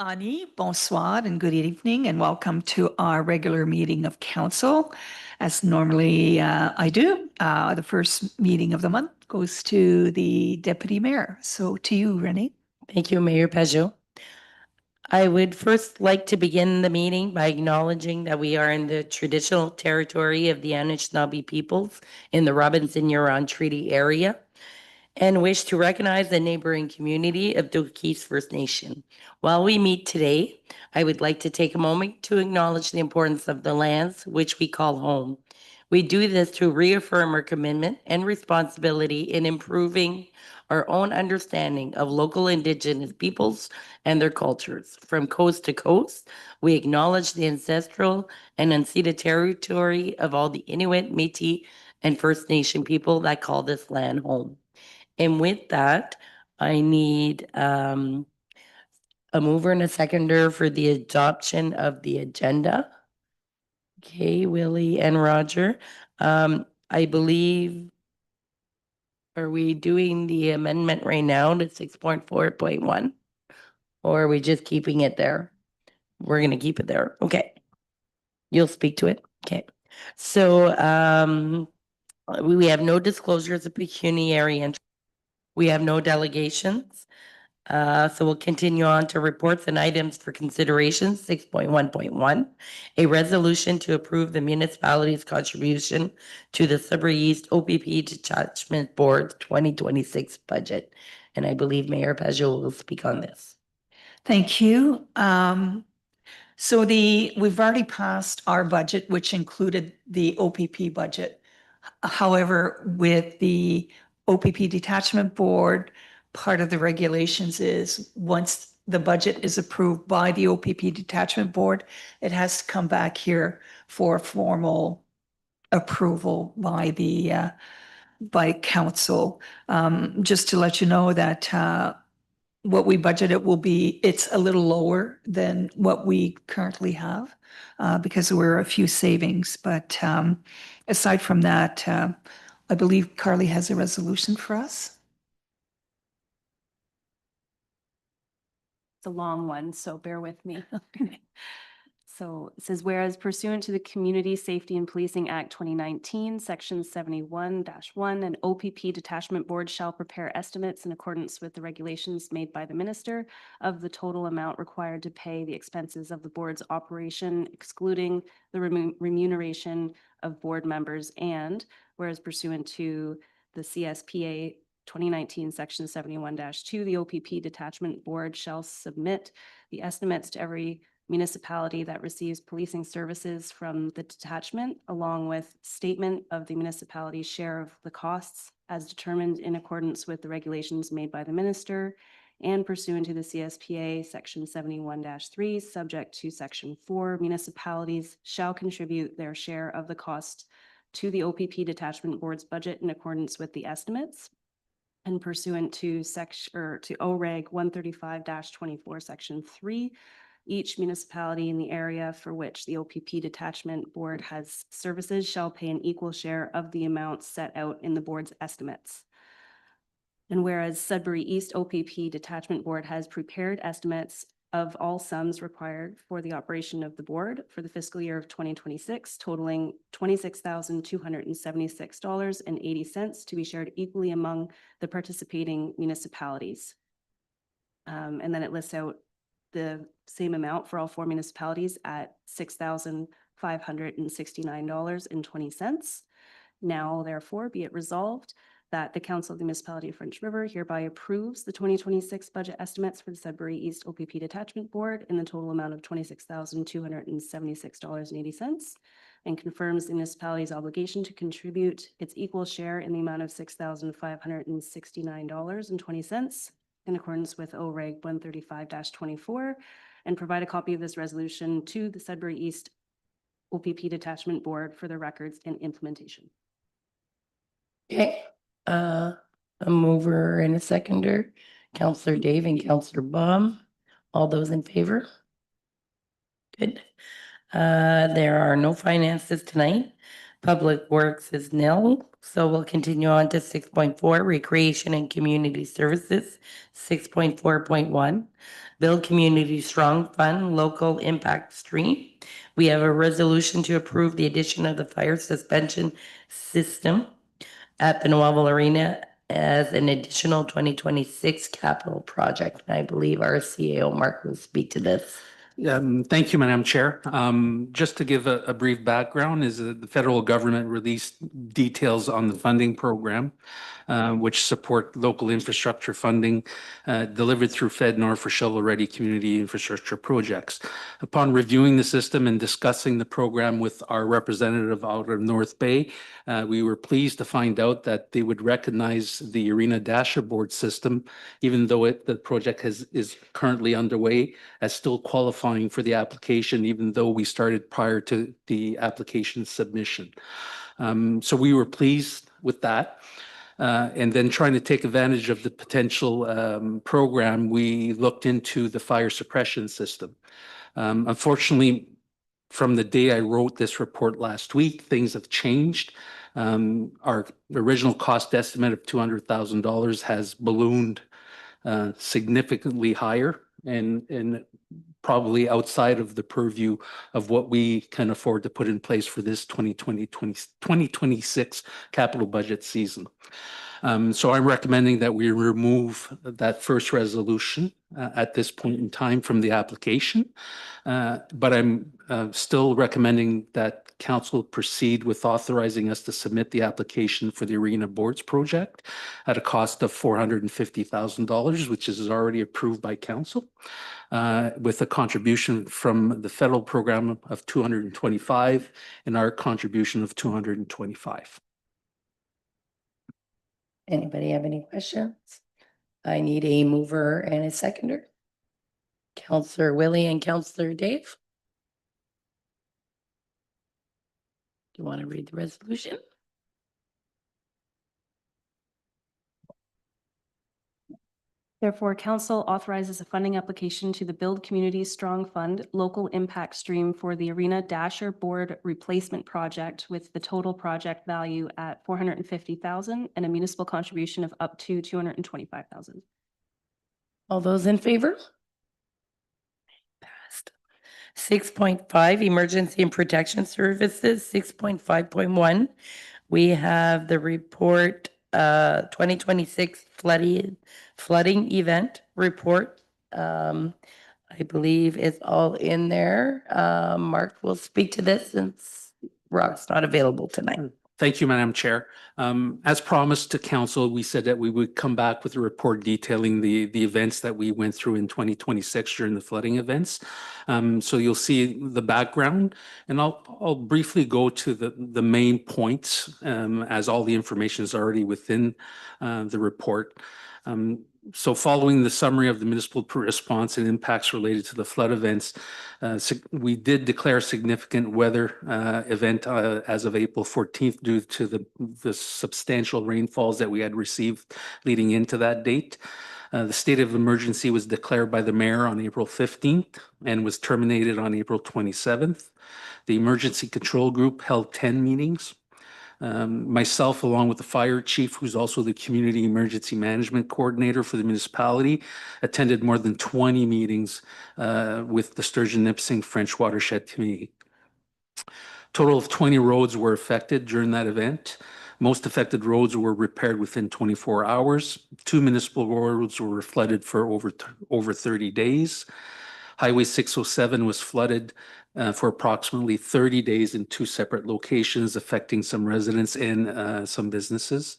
Ani, bonsoir and good evening, and welcome to our regular meeting of council. As normally I do, the first meeting of the month goes to the deputy mayor. So to you, Renee. Thank you, Mayor Pajot. I would first like to begin the meeting by acknowledging that we are in the traditional territory of the Anishinaabe peoples in the Robinson-Huron Treaty area and wish to recognize the neighboring community of Dookies First Nation. While we meet today, I would like to take a moment to acknowledge the importance of the lands which we call home. We do this to reaffirm our commitment and responsibility in improving our own understanding of local Indigenous peoples and their cultures. From coast to coast, we acknowledge the ancestral and unceded territory of all the Inuit, Métis, and First Nation people that call this land home. And with that, I need a mover and a seconder for the adoption of the agenda. Okay, Willie and Roger. I believe, are we doing the amendment right now to 6.4.1? Or are we just keeping it there? We're going to keep it there. Okay. You'll speak to it. Okay. So we have no disclosures of pecuniary interest. We have no delegations. So we'll continue on to reports and items for consideration. 6.1.1, a resolution to approve the municipality's contribution to the Sudbury East OPP Detachment Board 2026 budget. And I believe Mayor Pajot will speak on this. Thank you. We've already passed our budget, which included the OPP budget. However, with the OPP Detachment Board, part of the regulations is once the budget is approved by the OPP Detachment Board, it has to come back here for formal approval by council. Just to let you know that what we budgeted will be, it's a little lower than what we currently have because there were a few savings. But aside from that, I believe Carly has a resolution for us. It's a long one, so bear with me. So it says, whereas pursuant to the Community Safety and Policing Act 2019, Section 71-1, an OPP Detachment Board shall prepare estimates in accordance with the regulations made by the Minister of the total amount required to pay the expenses of the board's operation, excluding the remuneration of board members, and whereas pursuant to the CSPA 2019, Section 71-2, the OPP Detachment Board shall submit the estimates to every municipality that receives policing services from the detachment, along with statement of the municipality's share of the costs as determined in accordance with the regulations made by the minister and pursuant to the CSPA Section 71-3, subject to Section 4, municipalities shall contribute their share of the cost to the OPP Detachment Board's budget in accordance with the estimates. And pursuant to OREG 135-24, Section 3, each municipality in the area for which the OPP Detachment Board has services shall pay an equal share of the amount set out in the board's estimates. And whereas Sudbury East OPP Detachment Board has prepared estimates of all sums required for the operation of the board for the fiscal year of 2026, totaling $26,276.80 to be shared equally among the participating municipalities. And then it lists out the same amount for all four municipalities at $6,569.20. Now, therefore, be it resolved that the Council of the Municipality of French River hereby approves the 2026 budget estimates for the Sudbury East OPP Detachment Board in the total amount of $26,276.80 and confirms the municipality's obligation to contribute its equal share in the amount of $6,569.20 in accordance with OREG 135-24 and provide a copy of this resolution to the Sudbury East OPP Detachment Board for their records and implementation. Okay. A mover and a seconder, Councillor Dave and Councillor Baum. All those in favor? Good. There are no finances tonight. Public Works is nil. So we'll continue on to 6.4, Recreation and Community Services, 6.4.1, Build Community Strong Fund, Local Impact Stream. We have a resolution to approve the addition of the fire suspension system at the Novel Arena as an additional 2026 capital project. I believe our CAO Mark will speak to this. Thank you, Madam Chair. Just to give a brief background, is that the federal government released details on the funding program, which support local infrastructure funding delivered through FedNor for shovel-ready community infrastructure projects. Upon reviewing the system and discussing the program with our representative out of North Bay, we were pleased to find out that they would recognize the Arena Dashboard system, even though the project is currently underway, as still qualifying for the application, even though we started prior to the application submission. So we were pleased with that. And then trying to take advantage of the potential program, we looked into the fire suppression system. Unfortunately, from the day I wrote this report last week, things have changed. Our original cost estimate of $200,000 has ballooned significantly higher and probably outside of the purview of what we can afford to put in place for this 2026 capital budget season. So I'm recommending that we remove that first resolution at this point in time from the application. But I'm still recommending that council proceed with authorizing us to submit the application for the Arena Boards project at a cost of $450,000, which is already approved by council, with a contribution from the federal program of $225 and our contribution of $225. Anybody have any questions? I need a mover and a seconder. Counselor Willie and Counselor Dave. Do you want to read the resolution? Therefore, council authorizes a funding application to the Build Community Strong Fund Local Impact Stream for the Arena Dashboard Replacement Project with the total project value at $450,000 and a municipal contribution of up to $225,000. All those in favor? Passed. 6.5, Emergency and Protection Services, 6.5.1. We have the report 2026 flooding event report. I believe it's all in there. Mark will speak to this since Rock's not available tonight. Thank you, Madam Chair. As promised to council, we said that we would come back with a report detailing the events that we went through in 2026 during the flooding events. So you'll see the background, and I'll briefly go to the main points, as all the information is already within the report. So following the summary of the municipal response and impacts related to the flood events, we did declare a significant weather event as of April 14th due to the substantial rainfalls that we had received leading into that date. The state of emergency was declared by the mayor on April 15th and was terminated on April 27th. The emergency control group held 10 meetings. Myself, along with the fire chief, who's also the community emergency management coordinator for the municipality, attended more than 20 meetings with the Sturgeon-Nipissing French Watershed Committee. Total of 20 roads were affected during that event. Most affected roads were repaired within 24 hours. 2 municipal roads were flooded for over 30 days. Highway 607 was flooded for approximately 30 days in 2 separate locations, affecting some residents and some businesses.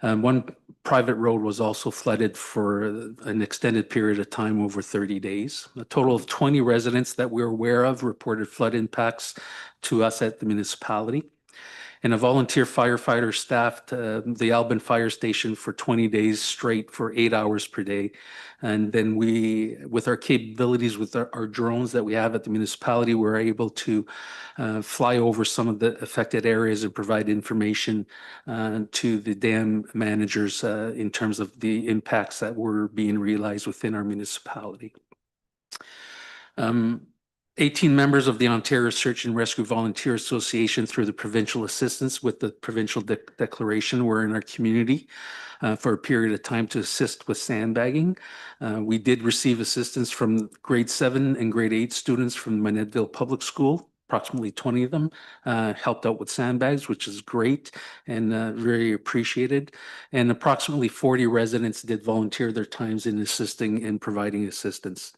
One private road was also flooded for an extended period of time, over 30 days. A total of 20 residents that we're aware of reported flood impacts to us at the municipality. And a volunteer firefighter staffed the Albin Fire Station for 20 days straight for 8 hours per day. And then we, with our capabilities, with our drones that we have at the municipality, we're able to fly over some of the affected areas and provide information to the dam managers in terms of the impacts that were being realized within our municipality. 18 members of the Ontario Search and Rescue Volunteer Association through the provincial assistance with the provincial declaration were in our community for a period of time to assist with sandbagging. We did receive assistance from grade 7 and grade 8 students from Manettville Public School. Approximately 20 of them helped out with sandbags, which is great and very appreciated. And approximately 40 residents did volunteer their times in assisting and providing assistance.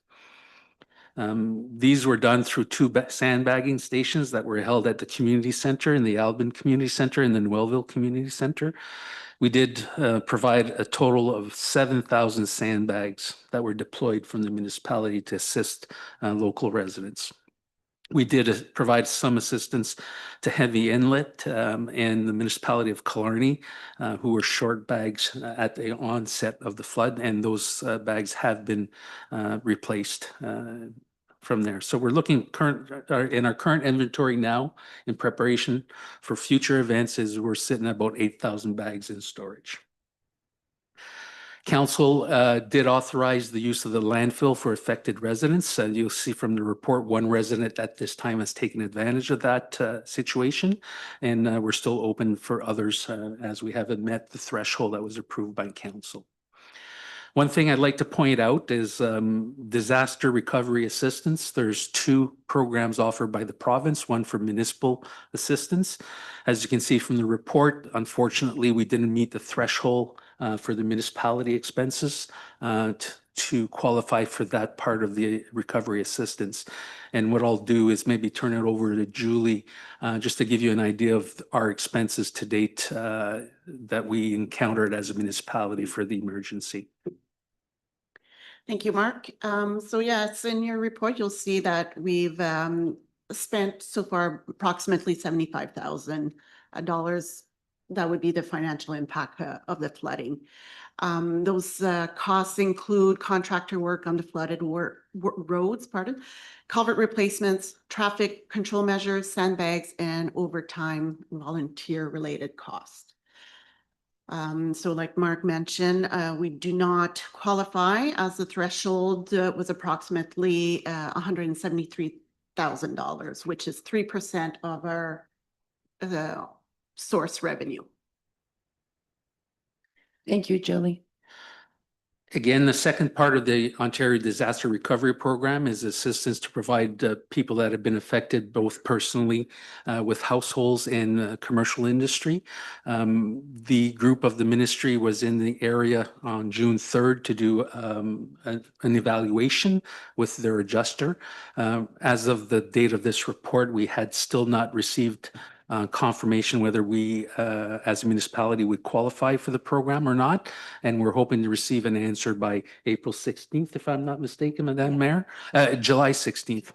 These were done through 2 sandbagging stations that were held at the community center, in the Albin Community Center and the Noelville Community Center. We did provide a total of 7,000 sandbags that were deployed from the municipality to assist local residents. We did provide some assistance to Heavy Inlet and the municipality of Killarney, who were short bags at the onset of the flood, and those bags have been replaced from there. So we're looking in our current inventory now in preparation for future events is we're sitting at about 8,000 bags in storage. Council did authorize the use of the landfill for affected residents. You'll see from the report, 1 resident at this time has taken advantage of that situation, and we're still open for others as we haven't met the threshold that was approved by council. One thing I'd like to point out is disaster recovery assistance. There's 2 programs offered by the province, one for municipal assistance. As you can see from the report, unfortunately, we didn't meet the threshold for the municipality expenses to qualify for that part of the recovery assistance. And what I'll do is maybe turn it over to Julie just to give you an idea of our expenses to date that we encountered as a municipality for the emergency. Thank you, Mark. So yes, in your report, you'll see that we've spent so far approximately $75,000. That would be the financial impact of the flooding. Those costs include contractor work on the flooded roads, culvert replacements, traffic control measures, sandbags, and overtime volunteer-related costs. So like Mark mentioned, we do not qualify as the threshold was approximately $173,000, which is 3% of our source revenue. Thank you, Julie. Again, the second part of the Ontario Disaster Recovery Program is assistance to provide people that have been affected both personally with households and commercial industry. The group of the ministry was in the area on June 3rd to do an evaluation with their adjuster. As of the date of this report, we had still not received confirmation whether we as a municipality would qualify for the program or not. And we're hoping to receive an answer by April 16th, if I'm not mistaken, Madam Mayor, July 16th.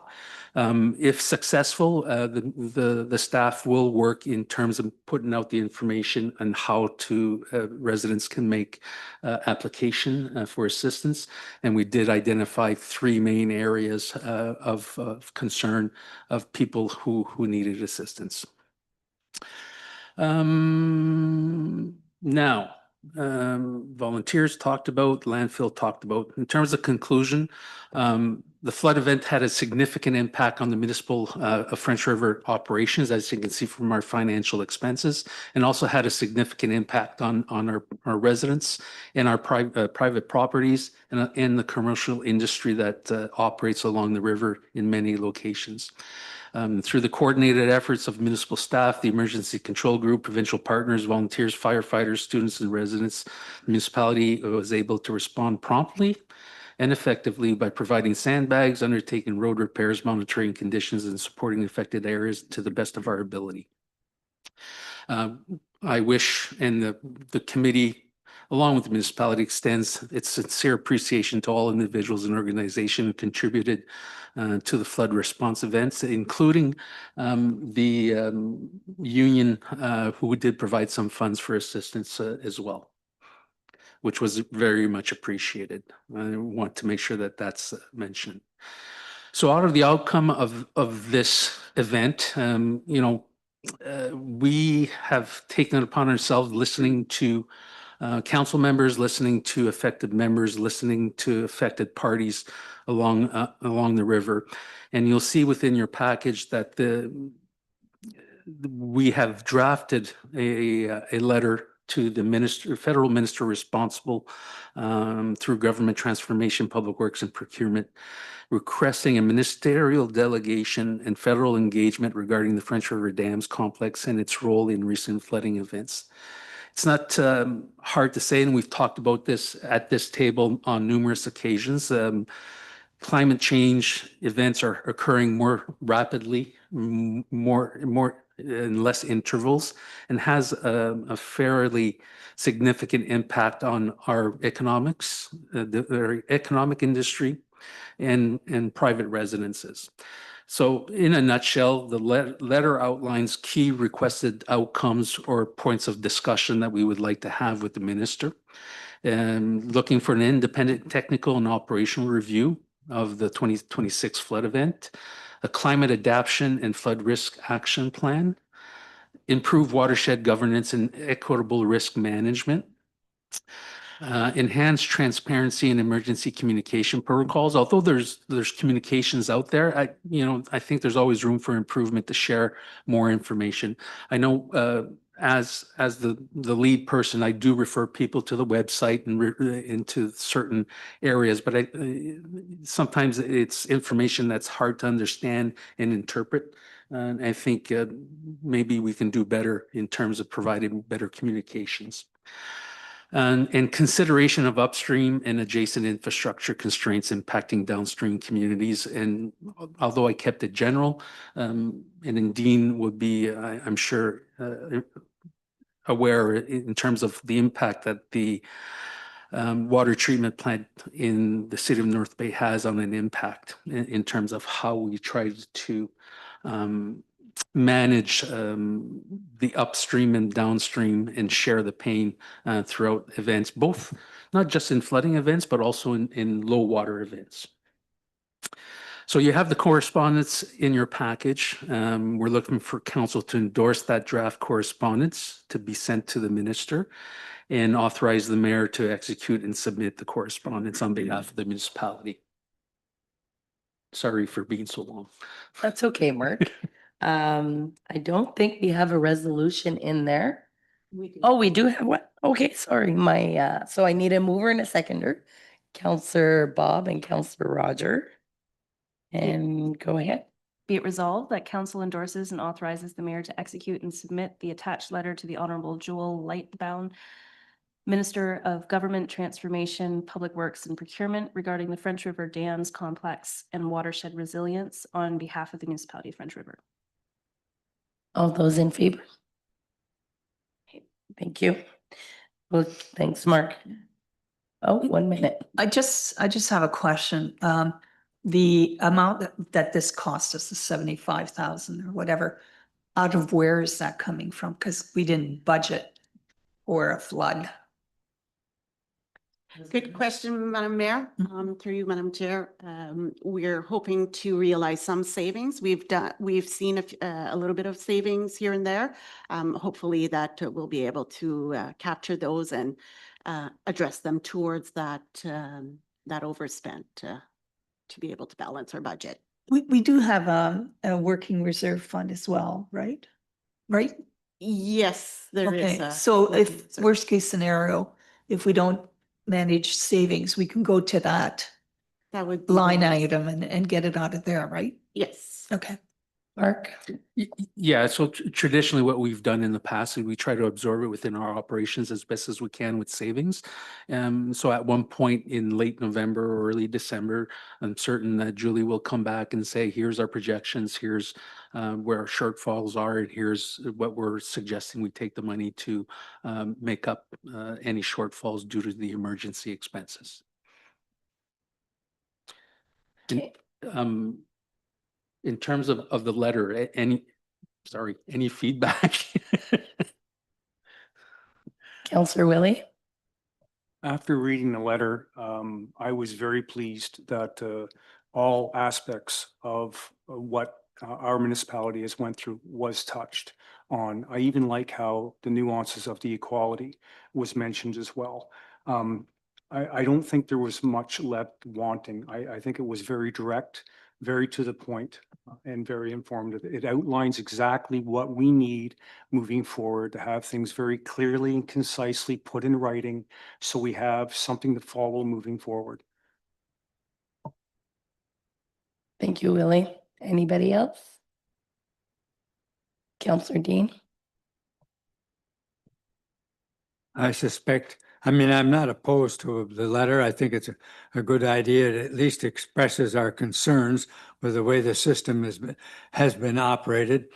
If successful, the staff will work in terms of putting out the information on how to residents can make application for assistance. And we did identify 3 main areas of concern of people who needed assistance. Now, volunteers talked about, landfill talked about. In terms of conclusion, the flood event had a significant impact on the municipal French River operations, as you can see from our financial expenses, and also had a significant impact on our residents and our private properties and the commercial industry that operates along the river in many locations. Through the coordinated efforts of municipal staff, the emergency control group, provincial partners, volunteers, firefighters, students, and residents, the municipality was able to respond promptly and effectively by providing sandbags, undertaking road repairs, monitoring conditions, and supporting affected areas to the best of our ability. I wish, and the committee, along with the municipality, extends its sincere appreciation to all individuals and organizations who contributed to the flood response events, including the union who did provide some funds for assistance as well, which was very much appreciated. I want to make sure that that's mentioned. So out of the outcome of this event, we have taken it upon ourselves listening to council members, listening to affected members, listening to affected parties along the river. And you'll see within your package that we have drafted a letter to the federal minister responsible through government transformation, public works and procurement, requesting a ministerial delegation and federal engagement regarding the French River Dams complex and its role in recent flooding events. It's not hard to say, and we've talked about this at this table on numerous occasions. Climate change events are occurring more rapidly, more in less intervals, and has a fairly significant impact on our economics, our economic industry, and private residences. So in a nutshell, the letter outlines key requested outcomes or points of discussion that we would like to have with the minister, and looking for an independent technical and operational review of the 2026 flood event, a climate adaptation and flood risk action plan, improve watershed governance and equitable risk management, enhance transparency and emergency communication protocols. Although there's communications out there, I think there's always room for improvement to share more information. I know as the lead person, I do refer people to the website and into certain areas, but sometimes it's information that's hard to understand and interpret. And I think maybe we can do better in terms of providing better communications. And consideration of upstream and adjacent infrastructure constraints impacting downstream communities. And although I kept it general, and Dean would be, I'm sure, aware in terms of the impact that the water treatment plant in the city of North Bay has on an impact in terms of how we try to manage the upstream and downstream and share the pain throughout events, both not just in flooding events, but also in low water events. So you have the correspondence in your package. We're looking for council to endorse that draft correspondence to be sent to the minister and authorize the mayor to execute and submit the correspondence on behalf of the municipality. Sorry for being so long. That's okay, Mark. I don't think we have a resolution in there. Oh, we do have one. Okay, sorry. So I need a mover and a seconder. Councillor Bob and Councillor Roger. And go ahead. Be it resolved that council endorses and authorizes the mayor to execute and submit the attached letter to the Honorable Joel Lightbound, Minister of Government Transformation, Public Works and Procurement regarding the French River Dams Complex and watershed resilience on behalf of the municipality of French River. All those in favor? Okay, thank you. Well, thanks, Mark. Oh, 1 minute. I just have a question. The amount that this cost us, the 75,000 or whatever, out of where is that coming from? Because we didn't budget for a flood. Good question, Madam Mayor. Through you, Madam Chair. We're hoping to realize some savings. We've seen a little bit of savings here and there. Hopefully that we'll be able to capture those and address them towards that overspent to be able to balance our budget. We do have a working reserve fund as well, right? Right? Yes, there is. Okay, so if worst case scenario, if we don't manage savings, we can go to that that would be line nice. item and get it out of there, right? Yes. Okay. Mark? Yeah, so traditionally what we've done in the past is we try to absorb it within our operations as best as we can with savings. So at one point in late November or early December, I'm certain that Julie will come back and say, here's our projections, here's where our shortfalls are, and here's what we're suggesting we take the money to make up any shortfalls due to the emergency expenses. Okay. In terms of the letter, any feedback? Councillor Willie? After reading the letter, I was very pleased that all aspects of what our municipality has went through was touched. on. I even like how the nuances of the equality was mentioned as well. I don't think there was much left wanting. I think it was very direct, very to the point, and very informative. It outlines exactly what we need moving forward to have things very clearly and concisely put in writing so we have something to follow moving forward. Thank you, Willie. Anybody else? Counselor Dean? I suspect, I mean, I'm not opposed to the letter. I think it's a good idea. It at least expresses our concerns with the way the system has been operated.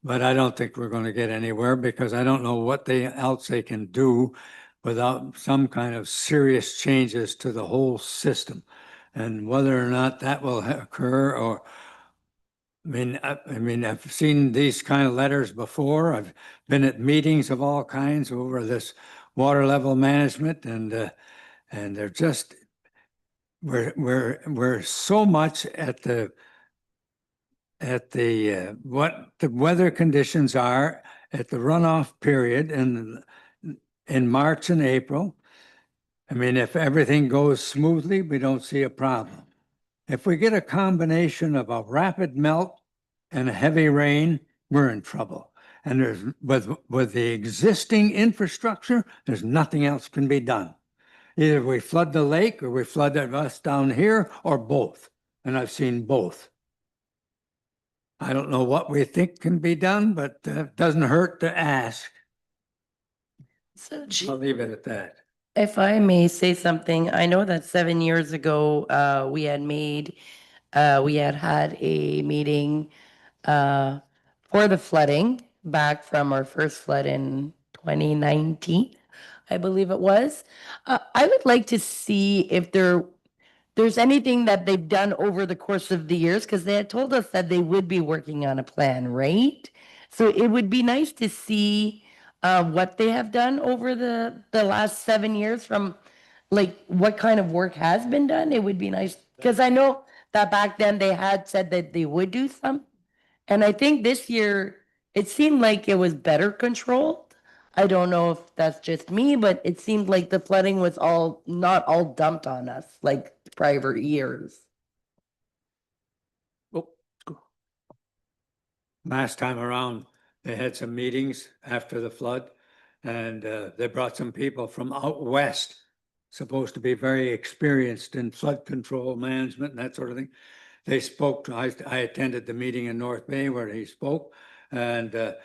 But I don't think we're going to get anywhere because I don't know what else they can do without some kind of serious changes to the whole system. And whether or not that will occur or, I mean, I've seen these kind of letters before. I've been at meetings of all kinds over this water level management and they're just, we're so much at the what the weather conditions are at the runoff period in March and April. I mean, if everything goes smoothly, we don't see a problem. If we get a combination of a rapid melt and a heavy rain, we're in trouble. And there's with the existing infrastructure, there's nothing else can be done. Either we flood the lake or we flood us down here or both. And I've seen both. I don't know what we think can be done, but it doesn't hurt to ask. So I'll leave it at that. if I may say something, I know that 7 years ago, we had had a meeting for the flooding back from our first flood in 2019, I believe it was. I would like to see if there's anything that they've done over the course of the years, because they had told us that they would be working on a plan, right? So it would be nice to see what they have done over the last 7 years, from like what kind of work has been done. It would be nice, because I know that back then they had said that they would do some. And I think this year it seemed like it was better controlled. I don't know if that's just me, but it seemed like the flooding was not all dumped on us like prior years. Oh, go. Last time around, they had some meetings after the flood and they brought some people from out west, supposed to be very experienced in flood control management and that sort of thing. They spoke, I attended the meeting in North Bay where he spoke, and the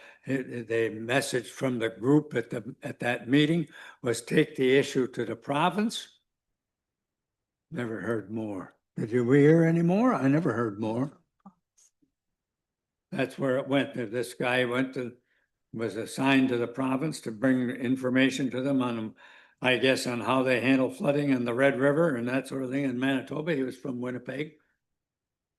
message from the group at that meeting was take the issue to the province. Never heard more. Did you hear any more? I never heard more. That's where it went. This guy was assigned to the province to bring information to them on, I guess, on how they handle flooding in the Red River and that sort of thing in Manitoba. He was from Winnipeg.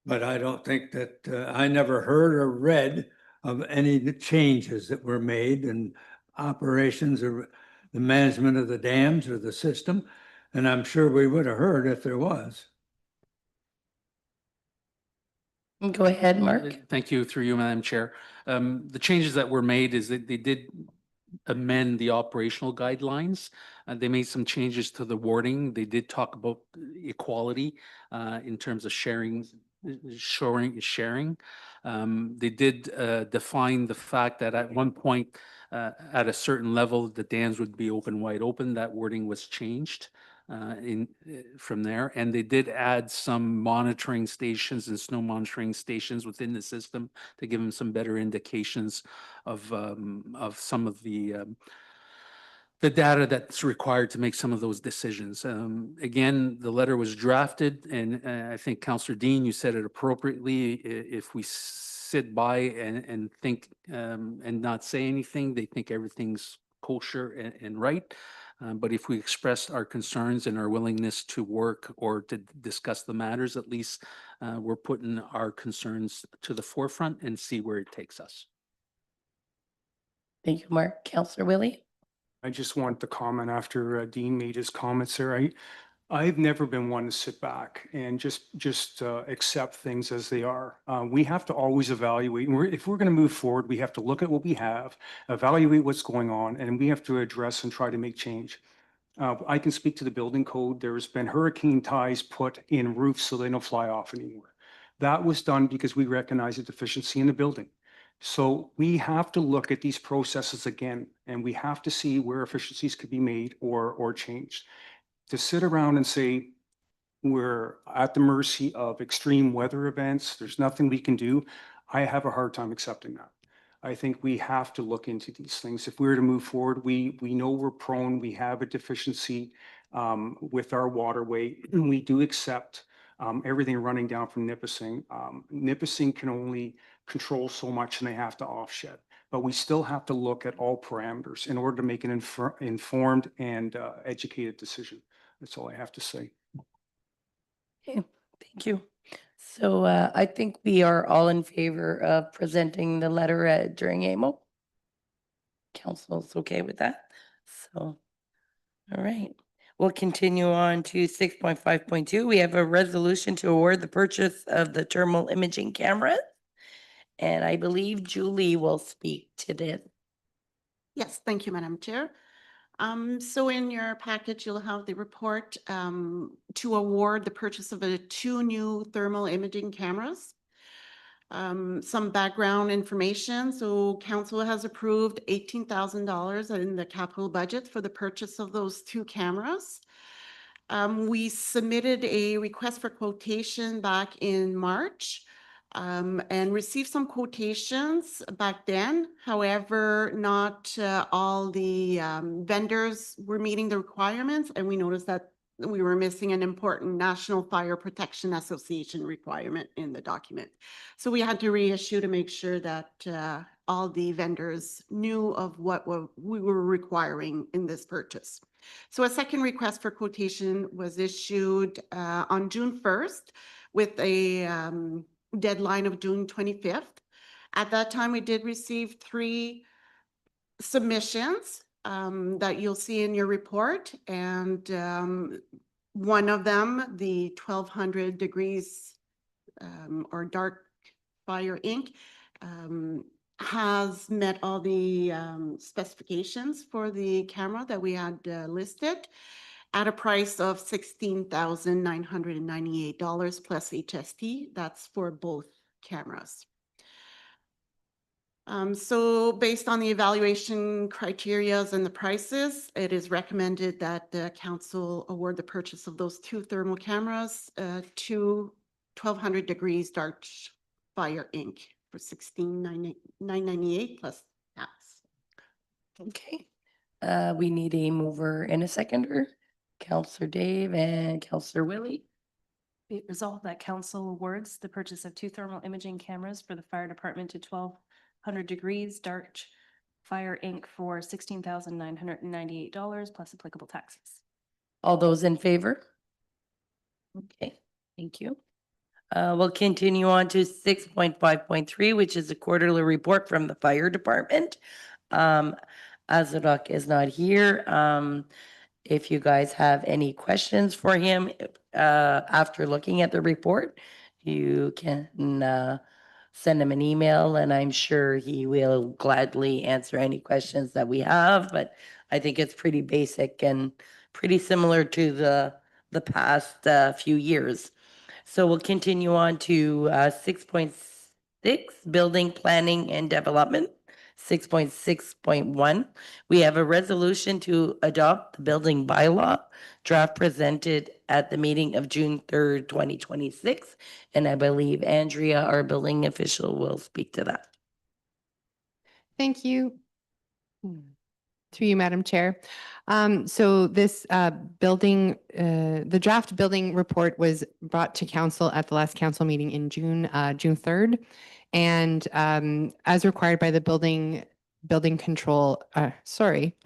But I don't think that, I never heard or read of any changes that were made in operations or the management of the dams or the system. And I'm sure we would have heard if there was. Go ahead, Mark. Thank you, through you, Madam Chair. The changes that were made is that they did amend the operational guidelines. They made some changes to the wording. They did talk about equality in terms of sharing. They did define the fact that at one point, at a certain level, the dams would be wide open. That wording was changed from there, and they did add some monitoring stations and snow monitoring stations within the system to give them some better indications of some of the data that's required to make some of those decisions. Again, the letter was drafted, and I think Councillor Dean, you said it appropriately. If we sit by and think and not say anything, they think everything's kosher and right. But if we express our concerns and our willingness to work or to discuss the matters, at least we're putting our concerns to the forefront and see where it takes us. Thank you, Mark. Counselor Willie? I just want to comment after Dean made his comments there. I've never been one to sit back and just accept things as they are. We have to always evaluate. If we're going to move forward, we have to look at what we have, evaluate what's going on, and we have to address and try to make change. I can speak to the building code. There's been hurricane ties put in roofs so they don't fly off anymore. That was done because we recognize a deficiency in the building. So we have to look at these processes again, and we have to see where efficiencies could be made or changed. To sit around and say, we're at the mercy of extreme weather events, there's nothing we can do, I have a hard time accepting that. I think we have to look into these things. If we were to move forward, we know we're prone, we have a deficiency with our waterway. We do accept everything running down from Nipissing. Nipissing can only control so much and they have to offshed. But we still have to look at all parameters in order to make an informed and educated decision. That's all I have to say. Okay, thank you. So I think we are all in favor of presenting the letter during AMO. Council's okay with that? So, all right. We'll continue on to 6.5.2. We have a resolution to award the purchase of the thermal imaging cameras. And I believe Julie will speak to this. Yes, thank you, Madam Chair. So in your package, you'll have the report to award the purchase of two new thermal imaging cameras. Some background information. So council has approved $18,000 in the capital budget for the purchase of those two cameras. We submitted a request for quotation back in March. And received some quotations back then. However, not all the vendors were meeting the requirements, and we noticed that we were missing an important National Fire Protection Association requirement in the document. So we had to reissue to make sure that all the vendors knew of what we were requiring in this purchase. So a second request for quotation was issued on June 1st with a deadline of June 25th. At that time, we did receive 3 submissions that you'll see in your report. And one of them, the 1200 degrees or dark fire ink, has met all the specifications for the camera that we had listed at a price of $16,998 plus HST. That's for both cameras. So based on the evaluation criterias and the prices, it is recommended that the council award the purchase of those 2 thermal cameras to 1200 degrees dark fire ink for $16,998 plus tax. Okay. We need a mover and a seconder. Councillor Dave and Councillor Willie. Be it resolved that council awards the purchase of 2 thermal imaging cameras for the fire department to 1200 degrees dark fire ink for $16,998 plus applicable taxes. All those in favor? Okay, thank you. We'll continue on to 6.5.3, which is a quarterly report from the fire department. Azadok is not here. If you guys have any questions for him after looking at the report, you can send him an email and I'm sure he will gladly answer any questions that we have. But I think it's pretty basic and pretty similar to the past few years. So we'll continue on to 6.6, building planning and development. 6.6.1, we have a resolution to adopt the building bylaw draft presented at the meeting of June 3rd, 2026. And I believe Andrea, our building official, will speak to that. Thank you. Through you, Madam Chair. So this building, the draft building report was brought to council at the last council meeting in June 3rd. And as required by the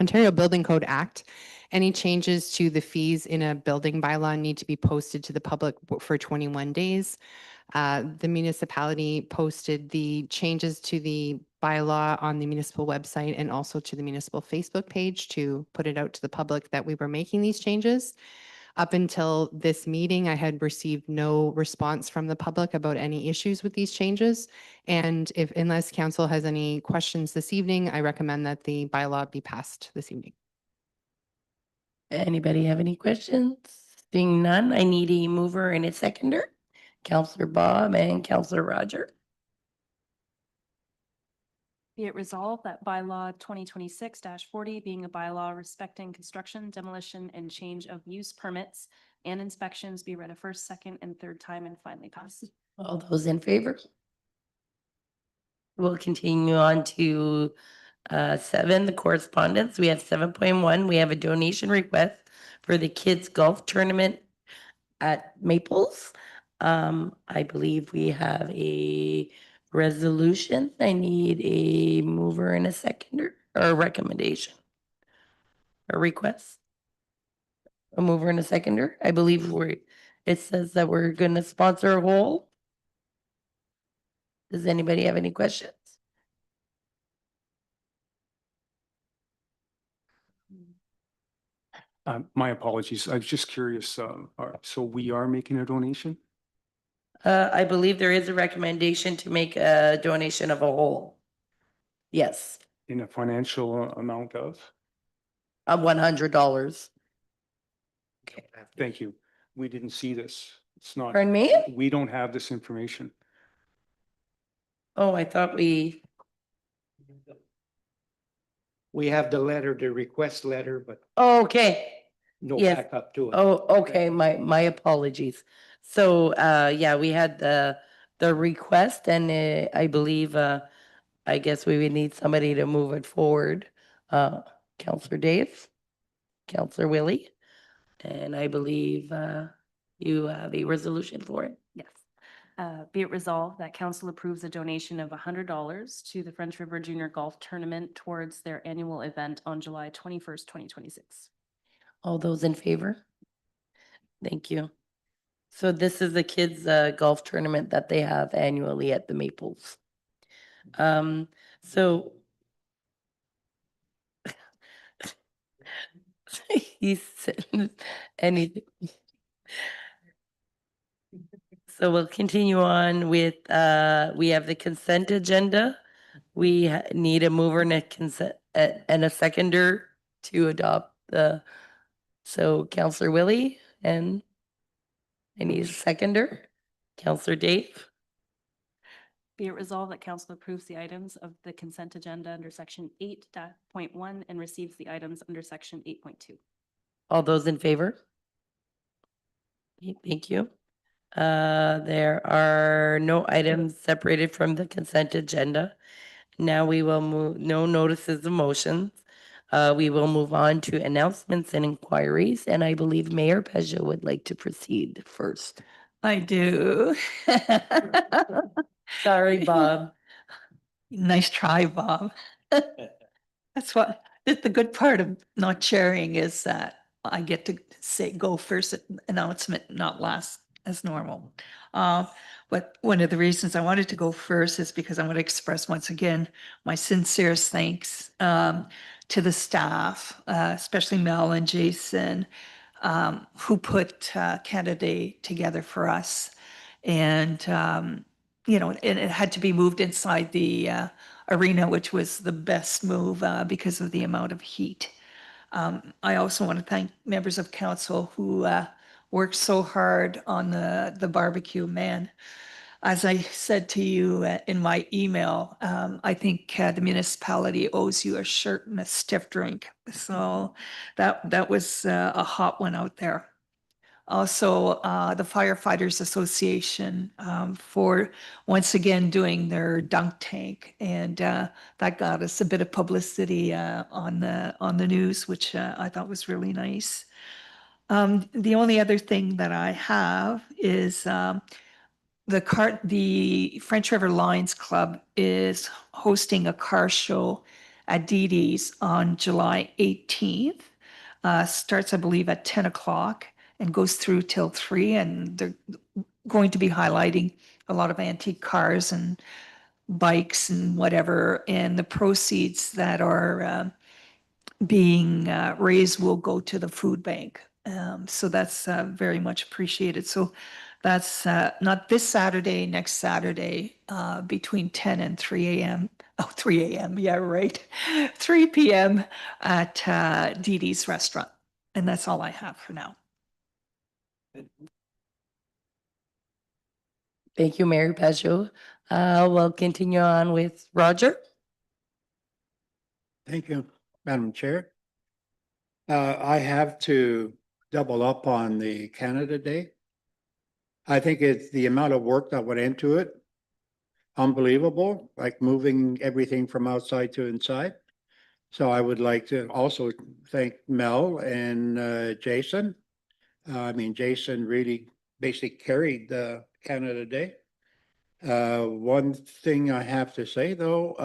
Ontario Building Code Act, any changes to the fees in a building bylaw need to be posted to the public for 21 days. The municipality posted the changes to the bylaw on the municipal website and also to the municipal Facebook page to put it out to the public that we were making these changes. Up until this meeting, I had received no response from the public about any issues with these changes. And if, unless council has any questions this evening, I recommend that the bylaw be passed this evening. Anybody have any questions? Seeing none, I need a mover and a seconder. Counselor Bob and Counselor Roger. Be it resolved that bylaw 2026-40 being a bylaw respecting construction, demolition, and change of use permits and inspections be read a first, second, and third time and finally passed. All those in favor? We'll continue on to 7, the correspondence. We have 7.1. We have a donation request for the kids golf tournament at Maples. I believe we have a resolution. I need a mover and a seconder or a recommendation. A request. A mover and a seconder. I believe it says that we're gonna sponsor a hole. Does anybody have any questions? My apologies. I was just curious. So we are making a donation? I believe there is a recommendation to make a donation of a hole. Yes, In a financial amount of? of $100. Okay. Thank you. We didn't see this. It's not, Pardon me? we don't have this information. Oh, I thought we, We have the letter, the request letter, but oh, okay. no Yes. backup to it. Oh, okay, my apologies. So, yeah, we had the request and I believe, I guess we would need somebody to move it forward. Counselor Dave, Counselor Willie, and I believe, you have a resolution for it. Yes. Be it resolved that council approves a donation of $100 to the French River Junior Golf Tournament towards their annual event on July 21st, 2026. All those in favor? Thank you. So this is the kids' golf tournament that they have annually at the Maples. So he said anything. So we'll continue on with, we have the consent agenda. We need a mover and a consent, and a seconder to adopt so Counselor Willie and I need a seconder, Counselor Dave. Be it resolved that council approves the items of the consent agenda under section 8.1 and receives the items under section 8.2. All those in favor? Okay, thank you. There are no items separated from the consent agenda. Now we will move, no notices of motions. We will move on to announcements and inquiries, and I believe Mayor Pejot would like to proceed first. I do. Sorry, Bob. Nice try, Bob. That's what, the good part of not chairing is that I get to say, go first announcement, not last as normal. But one of the reasons I wanted to go first is because I want to express once again my sincerest thanks to the staff, especially Mel and Jason, who put Canada Day together for us. And, you know, and it had to be moved inside the arena, which was the best move because of the amount of heat. I also want to thank members of council who worked so hard on the barbecue. Man, as I said to you in my email, I think the municipality owes you a shirt and a stiff drink. So that was a hot one out there. Also, the Firefighters Association for once again doing their dunk tank, and that got us a bit of publicity on the news, which I thought was really nice. The only other thing that I have is the French River Lions Club is hosting a car show at Dee Dee's on July 18th. Starts, I believe, at 10 o'clock and goes through till 3. And they're going to be highlighting a lot of antique cars and bikes and whatever. And the proceeds that are being raised will go to the food bank. So that's very much appreciated. So that's not this Saturday, next Saturday, between 10 and 3 a.m. Oh, 3 a.m. Yeah, right. 3 p.m. at Dee Dee's Restaurant. And that's all I have for now. Thank you, Mayor Pashio. We'll continue on with Roger. Thank you, Madam Chair. I have to double up on the Canada Day. I think it's the amount of work that went into it. Unbelievable, like moving everything from outside to inside. So I would like to also thank Mel and Jason. I mean, Jason really basically carried the Canada Day. One thing I have to say though,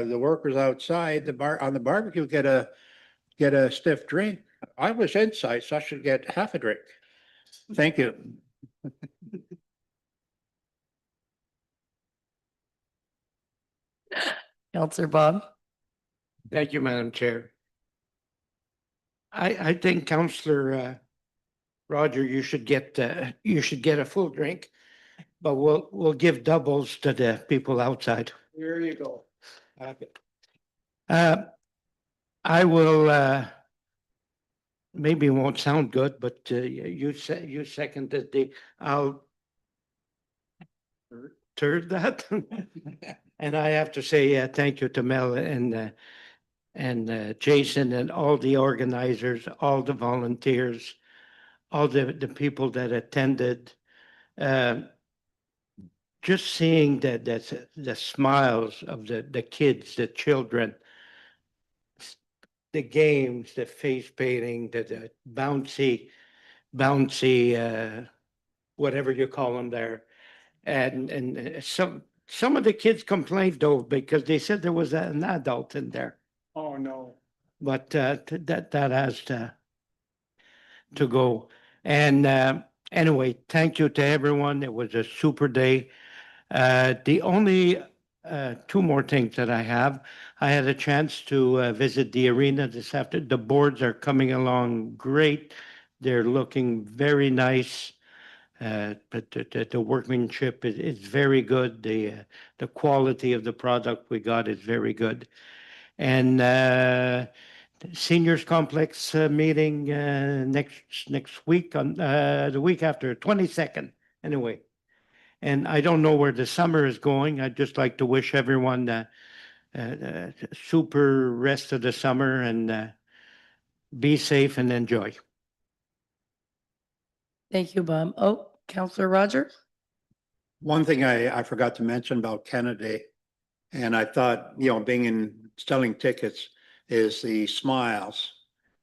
the workers outside the bar on the barbecue get a stiff drink. I was inside, so I should get half a drink. Thank you. Counselor Bob. Thank you, Madam Chair. I think Counselor Roger, you should get a full drink, but we'll give doubles to the people outside. There you go. I will maybe it won't sound good, but you seconded I'll turd that. And I have to say thank you to Mel and Jason and all the organizers, all the volunteers, all the people that attended. Just seeing the smiles of the kids, the children, the games, the face painting, the bouncy, whatever you call them there. And some of the kids complained though, because they said there was an adult in there. Oh, no. But that has to go. And anyway, thank you to everyone. It was a super day. The only two more things that I have, I had a chance to visit the arena this afternoon. The boards are coming along great. They're looking very nice. But the workmanship is very good. The quality of the product we got is very good. And the seniors complex meeting next week on the week after 22nd anyway. And I don't know where the summer is going. I'd just like to wish everyone a super rest of the summer and be safe and enjoy. Thank you, Bob. Oh, Counselor Roger. One thing I forgot to mention about Canada Day, and I thought, being in selling tickets, is the smiles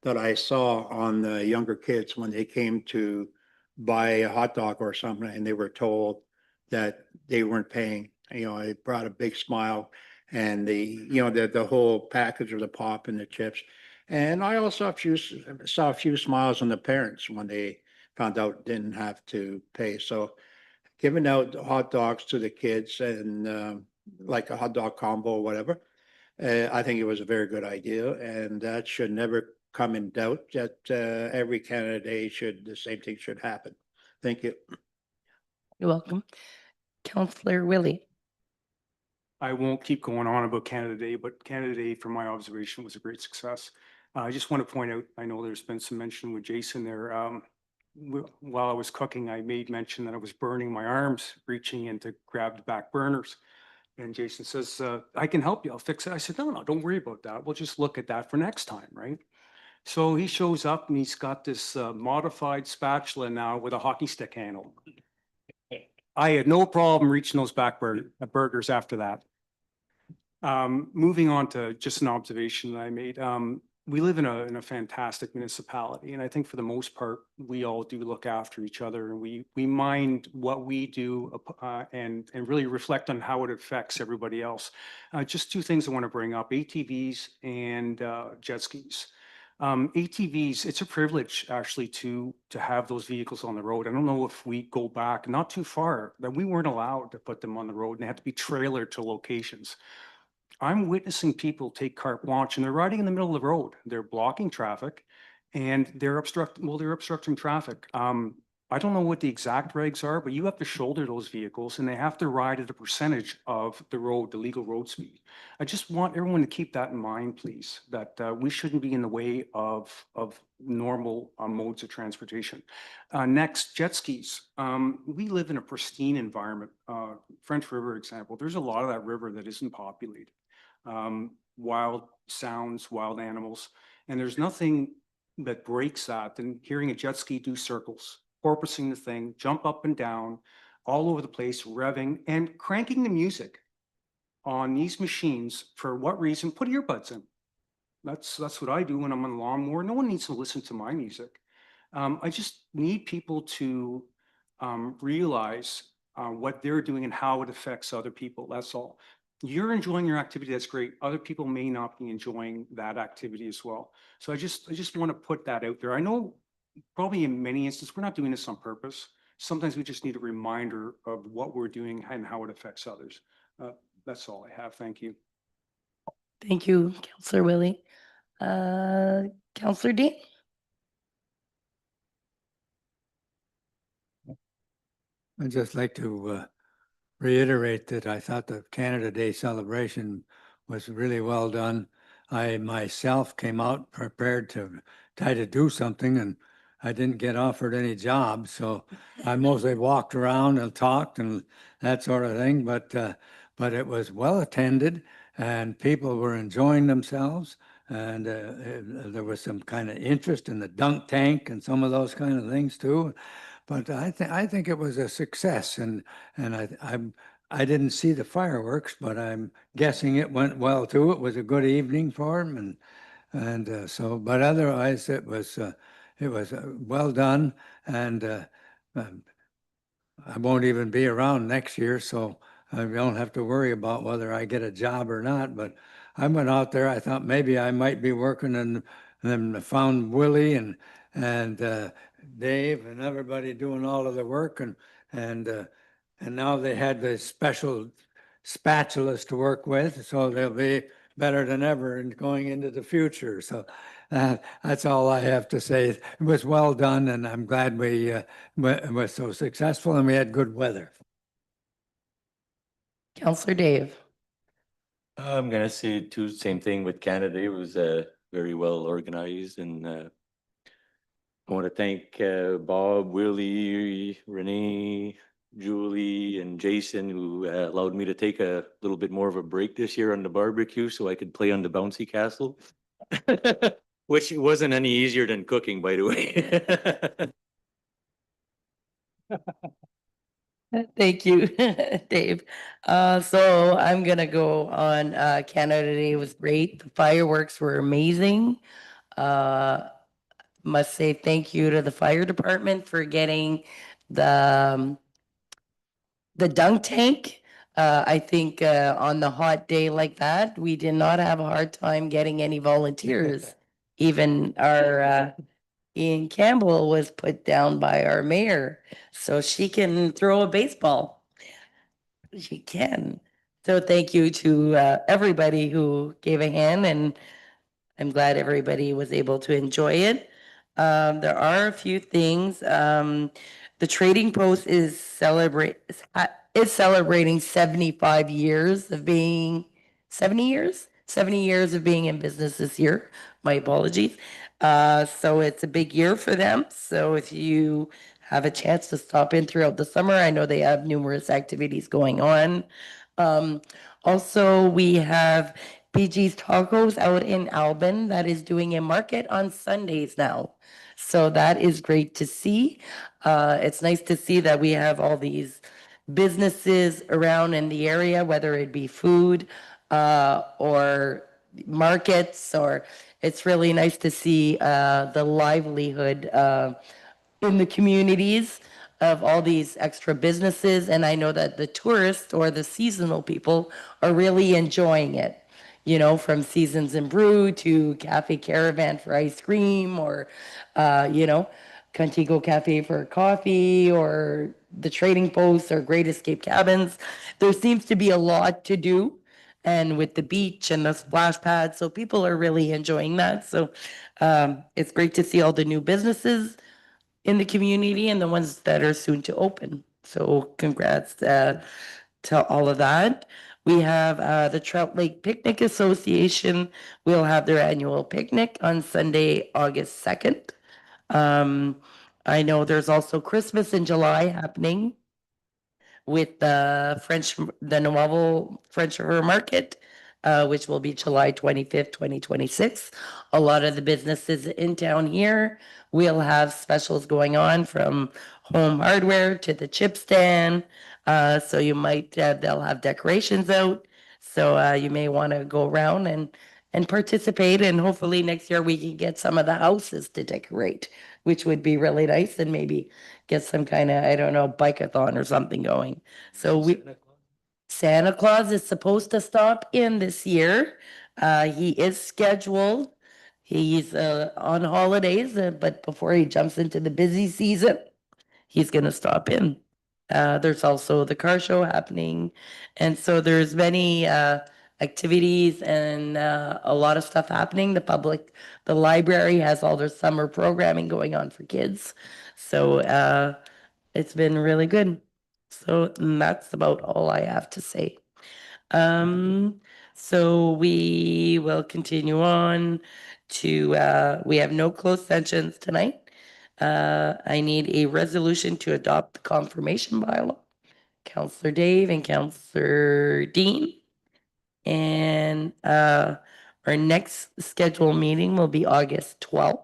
that I saw on the younger kids when they came to buy a hot dog or something and they were told that they weren't paying. It brought a big smile, and the whole package of the pop and the chips. And I also saw a few smiles on the parents when they found out didn't have to pay. So giving out hot dogs to the kids and like a hot dog combo or whatever, I think it was a very good idea, and that should never come in doubt. That every Canada Day the same thing should happen. Thank you. You're welcome. Counselor Willie. I won't keep going on about Canada Day, but Canada Day, from my observation, was a great success. I just want to point out, I know there's been some mention with Jason there. While I was cooking, I made mention that I was burning my arms, reaching in to grab the back burners. And Jason says, I can help you. I'll fix it. I said, no, don't worry about that. We'll just look at that for next time, right? So he shows up and he's got this modified spatula now with a hockey stick handle. I had no problem reaching those back burgers after that. Moving on to just an observation that I made. We live in a fantastic municipality, and I think for the most part, we all do look after each other, and we mind what we do and really reflect on how it affects everybody else. Just two things I want to bring up: ATVs and jet skis. ATVs, it's a privilege actually to have those vehicles on the road. I don't know if we go back not too far that we weren't allowed to put them on the road, and they had to be trailered to locations. I'm witnessing people take carte blanche and they're riding in the middle of the road. They're blocking traffic And they're obstructing traffic. I don't know what the exact regs are, but you have to shoulder those vehicles and they have to ride at a percentage of the road, the legal road speed. I just want everyone to keep that in mind, please, that we shouldn't be in the way of normal modes of transportation. Next, jet skis. We live in a pristine environment. French River example, there's a lot of that river that isn't populated. Wild sounds, wild animals, and there's nothing that breaks that than hearing a jet ski do circles, porpoising the thing, jump up and down, all over the place, revving and cranking the music on these machines. For what reason? Put earbuds in. That's what I do when I'm on the lawnmower. No one needs to listen to my music. I just need people to realize what they're doing and how it affects other people. That's all. You're enjoying your activity, that's great. Other people may not be enjoying that activity as well. So I just want to put that out there. I know probably in many instances, we're not doing this on purpose. Sometimes we just need a reminder of what we're doing and how it affects others. That's all I have. Thank you. Thank you, Councillor Willie. Councillor Dean? I'd just like to reiterate that I thought the Canada Day celebration was really well done. I myself came out prepared to try to do something and I didn't get offered any jobs. So I mostly walked around and talked and that sort of thing. But it was well attended and people were enjoying themselves. And there was some kind of interest in the dunk tank and some of those kind of things too. But I think it was a success, and I didn't see the fireworks, but I'm guessing it went well too. It was a good evening for them, and so. But otherwise, it was well done, and I won't even be around next year, so I don't have to worry about whether I get a job or not. But I went out there. I thought maybe I might be working, and then found Willie and Dave and everybody doing all of the work, and now they had the special spatulas to work with, so they'll be better than ever and going into the future. So that's all I have to say. It was well done, and I'm glad we were so successful and we had good weather. Councillor Dave? I'm gonna say too, same thing with Canada. It was very well organized, and I want to thank Bob, Willie, Renee, Julie, and Jason, who allowed me to take a little bit more of a break this year on the barbecue so I could play on the bouncy castle, which wasn't any easier than cooking, by the way. Thank you, Dave. So I'm gonna go on, Canada Day was great. The fireworks were amazing. Must say thank you to the fire department for getting the dunk tank. I think, on the hot day like that, we did not have a hard time getting any volunteers. Even our, Ian Campbell was put down by our mayor, so she can throw a baseball. She can. So thank you to everybody who gave a hand, and I'm glad everybody was able to enjoy it. There are a few things. The Trading Post is celebrating 75 years of being 70 years of being in business this year. My apologies. So it's a big year for them. So if you have a chance to stop in throughout the summer, I know they have numerous activities going on. Also, we have BG's Tacos out in Albin that is doing a market on Sundays now. So that is great to see. It's nice to see that we have all these businesses around in the area, whether it be food or markets, or it's really nice to see the livelihood in the communities of all these extra businesses. And I know that the tourists or the seasonal people are really enjoying it. You know, from Seasons and Brew to Cafe Caravan for ice cream, or, Contigo Cafe for coffee, or the Trading Post or Great Escape Cabins. There seems to be a lot to do and with the beach and the splash pad. So people are really enjoying that. So it's great to see all the new businesses in the community and the ones that are soon to open. So congrats to all of that. We have the Trout Lake Picnic Association. We'll have their annual picnic on Sunday, August 2nd. I know there's also Christmas in July happening with the Novel French River Market, which will be July 25th, 2026. A lot of the businesses in town here will have specials going on, from home hardware to the chip stand. So you might, they'll have decorations out. So you may want to go around and participate, and hopefully next year we can get some of the houses to decorate, which would be really nice, and maybe get some kind of, I don't know, bike-a-thon or something going. So Santa Claus is supposed to stop in this year. He is scheduled. He's on holidays, but before he jumps into the busy season, he's gonna stop in. There's also the car show happening, and so there's many activities and a lot of stuff happening. The library has all their summer programming going on for kids. So it's been really good. So that's about all I have to say. So we will continue on to, we have no closed sessions tonight. I need a resolution to adopt the confirmation bylaw. Counselor Dave and Counselor Dean. And our next scheduled meeting will be August 12th.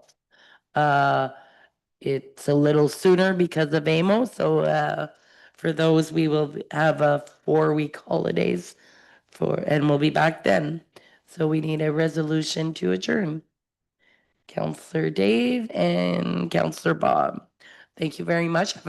It's a little sooner because of AMO, so for those, we will have a 4-week holidays and we'll be back then. So we need a resolution to adjourn. Counselor Dave and Counselor Bob. Thank you very much. Have a